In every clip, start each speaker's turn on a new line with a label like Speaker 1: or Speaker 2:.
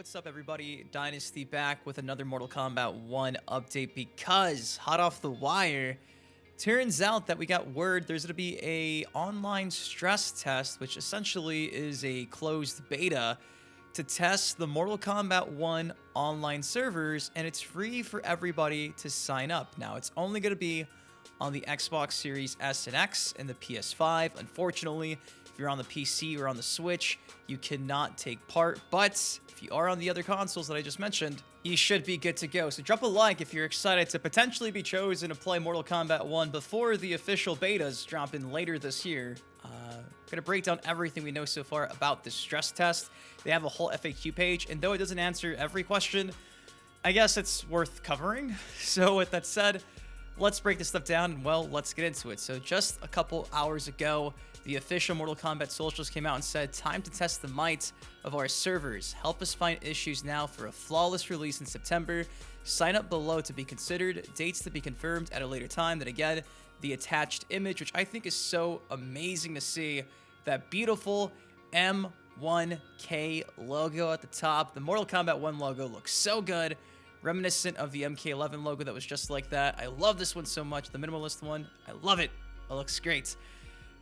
Speaker 1: What's up, everybody? Dynasty back with another Mortal Kombat 1 update because, hot off the wire, turns out that we got word there's going to be a online stress test, which essentially is a closed beta to test the Mortal Kombat 1 online servers, and it's free for everybody to sign up. Now, it's only going to be on the Xbox Series S and X and the PS5. Unfortunately, if you're on the PC or on the Switch, you cannot take part, but if you are on the other consoles that I just mentioned, you should be good to go. So drop a like if you're excited to potentially be chosen to play Mortal Kombat 1 before the official betas drop in later this year. Gonna break down everything we know so far about this stress test. They have a whole FAQ page, and though it doesn't answer every question, I guess it's worth covering. So with that said, let's break this stuff down, and well, let's get into it. So just a couple hours ago, the official Mortal Kombat socials came out and said, time to test the might of our servers. Help us find issues now for a flawless release in September. Sign up below to be considered. Dates to be confirmed at a later time. Then again, the attached image, which I think is so amazing to see. That beautiful M1K logo at the top. The Mortal Kombat 1 logo looks so good. Reminiscent of the MK11 logo that was just like that. I love this one so much. The minimalist one, I love it. It looks great.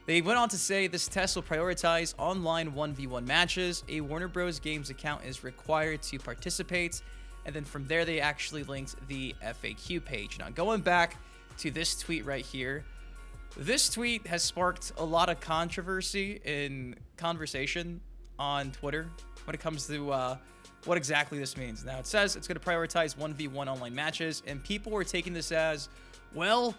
Speaker 1: They went on to say this test will prioritize online 1v1 matches. A Warner Bros. Games account is required to participate. And then from there, they actually linked the FAQ page. Now, going back to this tweet right here, this tweet has sparked a lot of controversy in conversation on Twitter when it comes to what exactly this means. Now, it says it's going to prioritize 1v1 online matches, and people were taking this as, well,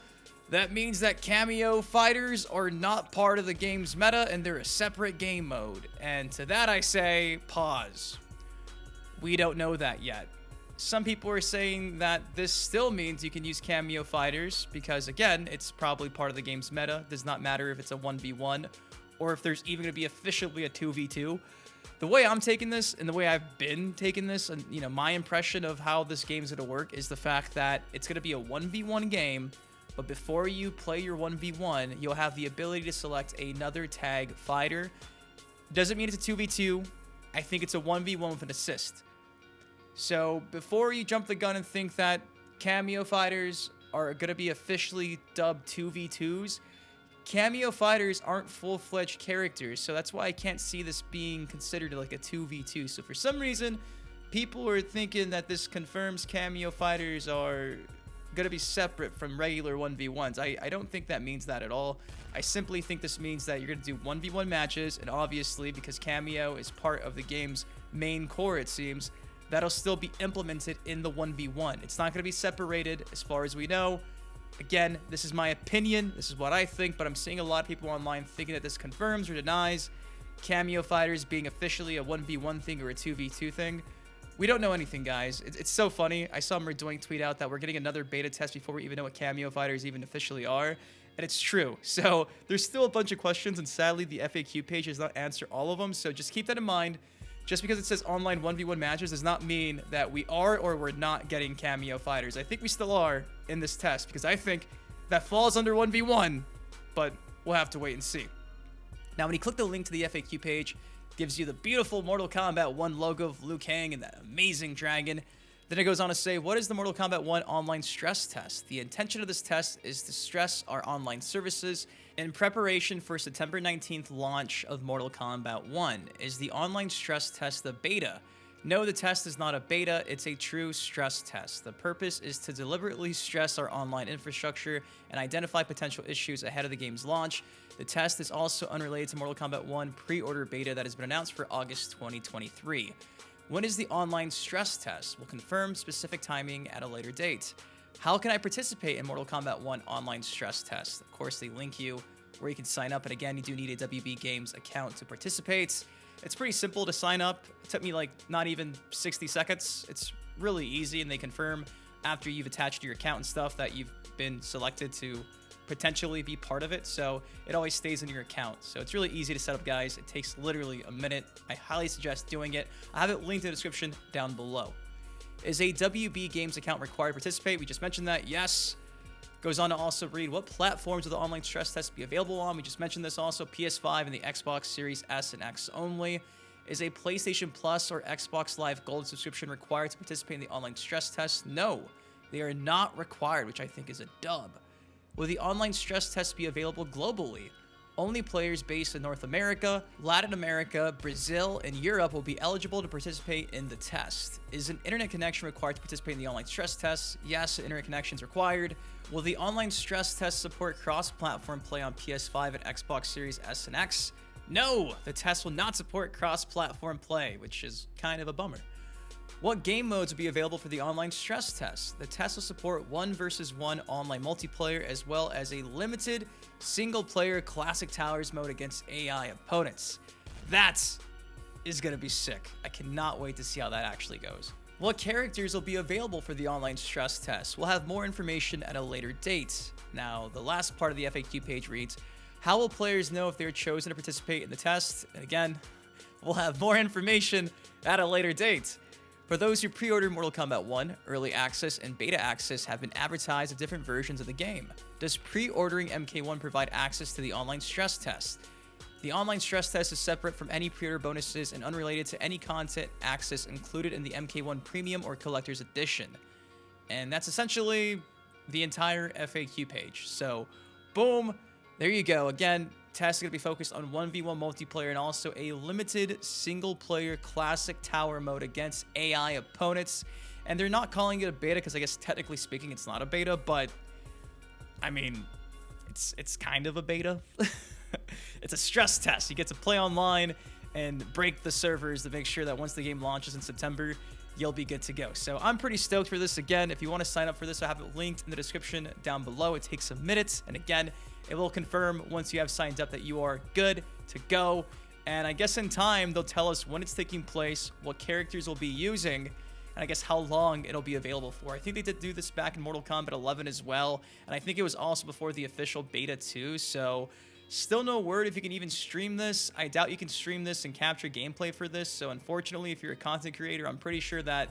Speaker 1: that means that cameo fighters are not part of the game's meta and they're a separate game mode. And to that I say, pause. We don't know that yet. Some people are saying that this still means you can use cameo fighters because, again, it's probably part of the game's meta. Does not matter if it's a 1v1 or if there's even going to be officially a 2v2. The way I'm taking this and the way I've been taking this, and my impression of how this game's going to work is the fact that it's going to be a 1v1 game, but before you play your 1v1, you'll have the ability to select another tag fighter. Doesn't mean it's a 2v2. I think it's a 1v1 with an assist. So before you jump the gun and think that cameo fighters are going to be officially dubbed 2v2s, cameo fighters aren't full-fledged characters, so that's why I can't see this being considered like a 2v2. So for some reason, people are thinking that this confirms cameo fighters are going to be separate from regular 1v1s. I don't think that means that at all. I simply think this means that you're going to do 1v1 matches, and obviously, because cameo is part of the game's main core, it seems, that'll still be implemented in the 1v1. It's not going to be separated as far as we know. Again, this is my opinion. This is what I think, but I'm seeing a lot of people online thinking that this confirms or denies cameo fighters being officially a 1v1 thing or a 2v2 thing. We don't know anything, guys. It's so funny. I saw Merdoink tweet out that we're getting another beta test before we even know what cameo fighters even officially are, and it's true. So there's still a bunch of questions, and sadly, the FAQ page does not answer all of them, so just keep that in mind. Just because it says online 1v1 matches does not mean that we are or we're not getting cameo fighters. I think we still are in this test because I think that falls under 1v1, but we'll have to wait and see. Now, when you click the link to the FAQ page, it gives you the beautiful Mortal Kombat 1 logo of Liu Kang and that amazing dragon. Then it goes on to say, what is the Mortal Kombat 1 online stress test? The intention of this test is to stress our online services in preparation for September 19th launch of Mortal Kombat 1. Is the online stress test the beta? No, the test is not a beta, it's a true stress test. The purpose is to deliberately stress our online infrastructure and identify potential issues ahead of the game's launch. The test is also unrelated to Mortal Kombat 1 pre-order beta that has been announced for August 2023. When is the online stress test? We'll confirm specific timing at a later date. How can I participate in Mortal Kombat 1 online stress test? Of course, they link you where you can sign up, and again, you do need a WB Games account to participate. It's pretty simple to sign up. It took me like not even 60 seconds. It's really easy, and they confirm after you've attached your account and stuff that you've been selected to potentially be part of it, so it always stays in your account. So it's really easy to set up, guys. It takes literally a minute. I highly suggest doing it. I have it linked in the description down below. Is a WB Games account required to participate? We just mentioned that, yes. Goes on to also read, what platforms will the online stress test be available on? We just mentioned this also, PS5 and the Xbox Series S and X only. Is a PlayStation Plus or Xbox Live Gold subscription required to participate in the online stress test? No, they are not required, which I think is a dub. Will the online stress test be available globally? Only players based in North America, Latin America, Brazil, and Europe will be eligible to participate in the test. Is an internet connection required to participate in the online stress test? Yes, internet connection is required. Will the online stress test support cross-platform play on PS5 and Xbox Series S and X? No, the test will not support cross-platform play, which is kind of a bummer. What game modes will be available for the online stress test? The test will support 1 versus 1 online multiplayer, as well as a limited single-player classic towers mode against AI opponents. That is going to be sick. I cannot wait to see how that actually goes. What characters will be available for the online stress test? We'll have more information at a later date. Now, the last part of the FAQ page reads, how will players know if they're chosen to participate in the test? And again, we'll have more information at a later date. For those who pre-ordered Mortal Kombat 1, Early Access and Beta Access have been advertised of different versions of the game. Does pre-ordering MK1 provide access to the online stress test? The online stress test is separate from any pre-order bonuses and unrelated to any content access included in the MK1 Premium or Collector's Edition. And that's essentially the entire FAQ page. So, boom, there you go. Again, test is going to be focused on 1v1 multiplayer and also a limited single-player classic tower mode against AI opponents. And they're not calling it a beta because I guess technically speaking it's not a beta, but I mean, it's kind of a beta. It's a stress test. You get to play online and break the servers to make sure that once the game launches in September, you'll be good to go. So I'm pretty stoked for this. Again, if you want to sign up for this, I have it linked in the description down below. It takes some minutes. And again, it will confirm once you have signed up that you are good to go. And I guess in time, they'll tell us when it's taking place, what characters we'll be using, and I guess how long it'll be available for. I think they did do this back in Mortal Kombat 11 as well. And I think it was also before the official beta too. So still no word if you can even stream this. I doubt you can stream this and capture gameplay for this. So unfortunately, if you're a content creator, I'm pretty sure that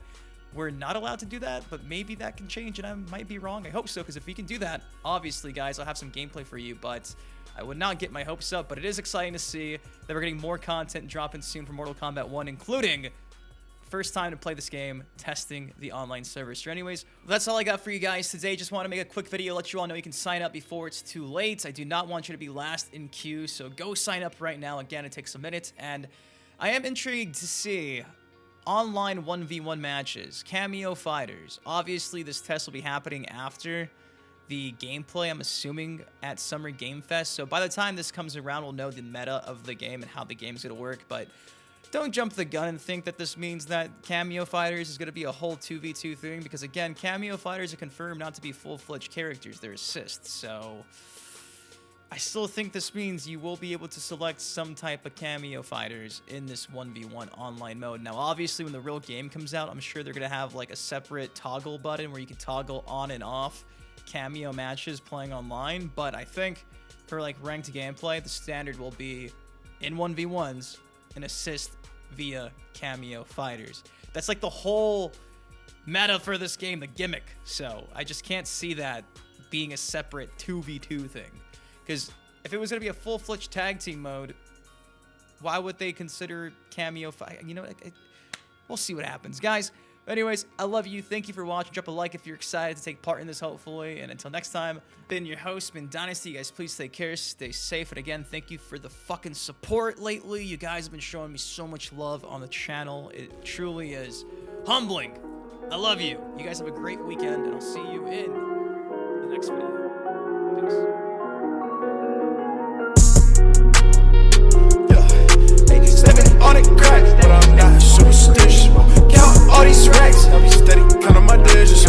Speaker 1: we're not allowed to do that, but maybe that can change, and I might be wrong. I hope so, because if we can do that, obviously, guys, I'll have some gameplay for you, but I would not get my hopes up. But it is exciting to see that we're getting more content dropping soon for Mortal Kombat 1, including first time to play this game, testing the online servers. So anyways, that's all I got for you guys today. Just want to make a quick video, let you all know you can sign up before it's too late. I do not want you to be last in queue, so go sign up right now. Again, it takes a minute, and I am intrigued to see online 1v1 matches, cameo fighters. Obviously, this test will be happening after the gameplay, I'm assuming, at Summer Game Fest. So by the time this comes around, we'll know the meta of the game and how the game's going to work. But don't jump the gun and think that this means that cameo fighters is going to be a whole 2v2 thing. Because again, cameo fighters are confirmed not to be full-fledged characters. They're assists. So I still think this means you will be able to select some type of cameo fighters in this 1v1 online mode. Now, obviously, when the real game comes out, I'm sure they're going to have like a separate toggle button where you can toggle on and off cameo matches playing online. But I think for like ranked gameplay, the standard will be in 1v1s an assist via cameo fighters. That's like the whole meta for this game, the gimmick. So I just can't see that being a separate 2v2 thing. Because if it was going to be a full-fledged tag team mode, why would they consider cameo fight? You know, we'll see what happens. Guys, anyways, I love you. Thank you for watching. Drop a like if you're excited to take part in this, hopefully. And until next time, been your host, been Dynasty. You guys, please take care. Stay safe. And again, thank you for the fucking support lately. You guys have been showing me so much love on the channel. It truly is humbling. I love you. You guys have a great weekend, and I'll see you in the next video. Peace.
Speaker 2: On the crack, but I'm not superstitious. Count all these racks, I'll be steady, count on my digits.